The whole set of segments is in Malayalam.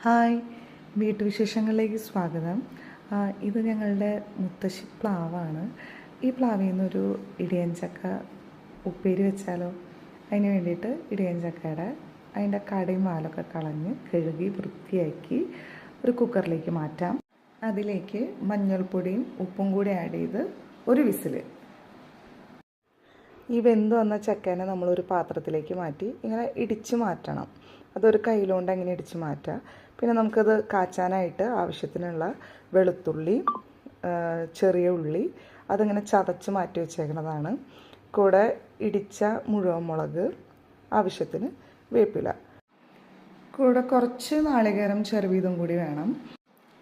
ഹായ്, വീട്ടുവിശേഷങ്ങളിലേക്ക് സ്വാഗതം. ഇത് ഞങ്ങളുടെ മുത്തശ്ശി പ്ലാവാണ്. ഈ പ്ലാവിൽ നിന്നൊരു ഇടിയൻ ചക്ക ഉപ്പേരി വെച്ചാലോ? അതിന് വേണ്ടിയിട്ട് ഇടിയൻ ചക്കയുടെ അതിൻ്റെ കടയും വാലൊക്കെ കളഞ്ഞ് കഴുകി വൃത്തിയാക്കി ഒരു കുക്കറിലേക്ക് മാറ്റാം. അതിലേക്ക് മഞ്ഞൾപ്പൊടിയും ഉപ്പും കൂടി ആഡ് ചെയ്ത് ഒരു വിസിൽ. ഈ വെന്ത് വന്ന ചക്കേനെ നമ്മളൊരു പാത്രത്തിലേക്ക് മാറ്റി ഇങ്ങനെ ഇടിച്ച് മാറ്റണം. അതൊരു കയ്യിലുകൊണ്ട് അങ്ങനെ ഇടിച്ച് മാറ്റുക. പിന്നെ നമുക്കത് കാച്ചാനായിട്ട് ആവശ്യത്തിനുള്ള വെളുത്തുള്ളി, ചെറിയ ഉള്ളി അതിങ്ങനെ ചതച്ച് മാറ്റി വെച്ചേക്കുന്നതാണ്. കൂടെ ഇടിച്ച മുഴുവൻ മുളക്, ആവശ്യത്തിന് വേപ്പില, കൂടെ കുറച്ച് നാളികേരം ചെറുവീതം കൂടി വേണം.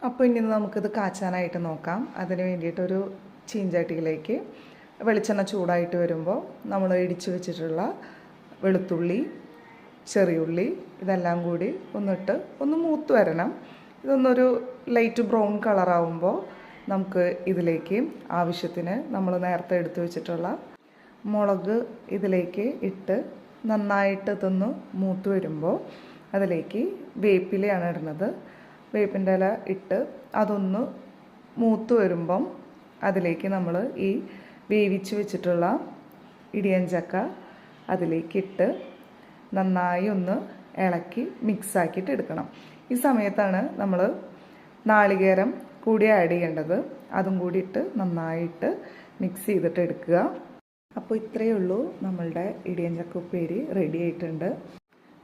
അപ്പോൾ ഇനി നമുക്കിത് കാച്ചാനായിട്ട് നോക്കാം. അതിന് വേണ്ടിയിട്ടൊരു ചീഞ്ചട്ടിയിലേക്ക് വെളിച്ചെണ്ണ ചൂടായിട്ട് വരുമ്പോൾ നമ്മൾ ഇടിച്ച് വെച്ചിട്ടുള്ള വെളുത്തുള്ളി, ചെറിയുള്ളി ഇതെല്ലാം കൂടി ഒന്ന് മൂത്ത് വരണം. ഇതൊന്നൊരു ലൈറ്റ് ബ്രൗൺ കളറാവുമ്പോൾ നമുക്ക് ഇതിലേക്ക് ആവശ്യത്തിന് നമ്മൾ നേരത്തെ എടുത്തു വെച്ചിട്ടുള്ള മുളക് ഇതിലേക്ക് ഇട്ട് നന്നായിട്ട് ഇതൊന്ന് മൂത്ത് വരുമ്പോൾ അതിലേക്ക് വേപ്പിലയാണ് ഇടുന്നത്. വേപ്പിൻ്റെ ഇല ഇട്ട് അതൊന്ന് മൂത്ത് വരുമ്പം അതിലേക്ക് നമ്മൾ ഈ വേവിച്ച് വെച്ചിട്ടുള്ള ഇടിയൻ ചക്ക അതിലേക്കിട്ട് നന്നായി ഒന്ന് ഇളക്കി മിക്സാക്കിയിട്ട് എടുക്കണം. ഈ സമയത്താണ് നമ്മൾ നാളികേരം കൂടി ആഡ് ചെയ്യേണ്ടത്. അതും കൂടി ഇട്ട് നന്നായിട്ട് മിക്സ് ചെയ്തിട്ട് എടുക്കുക. അപ്പോൾ ഇത്രയേ ഉള്ളൂ, നമ്മളുടെ ഇടിയൻ ചക്ക ഉപ്പേരി റെഡി ആയിട്ടുണ്ട്.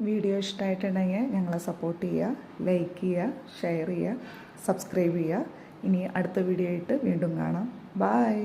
വീഡിയോ ഇഷ്ടമായിട്ടുണ്ടെങ്കിൽ ഞങ്ങളെ സപ്പോർട്ട് ചെയ്യുക, ലൈക്ക് ചെയ്യുക, ഷെയർ ചെയ്യുക, സബ്സ്ക്രൈബ് ചെയ്യുക. ഇനി അടുത്ത വീഡിയോ ആയിട്ട് വീണ്ടും കാണാം. ബൈ.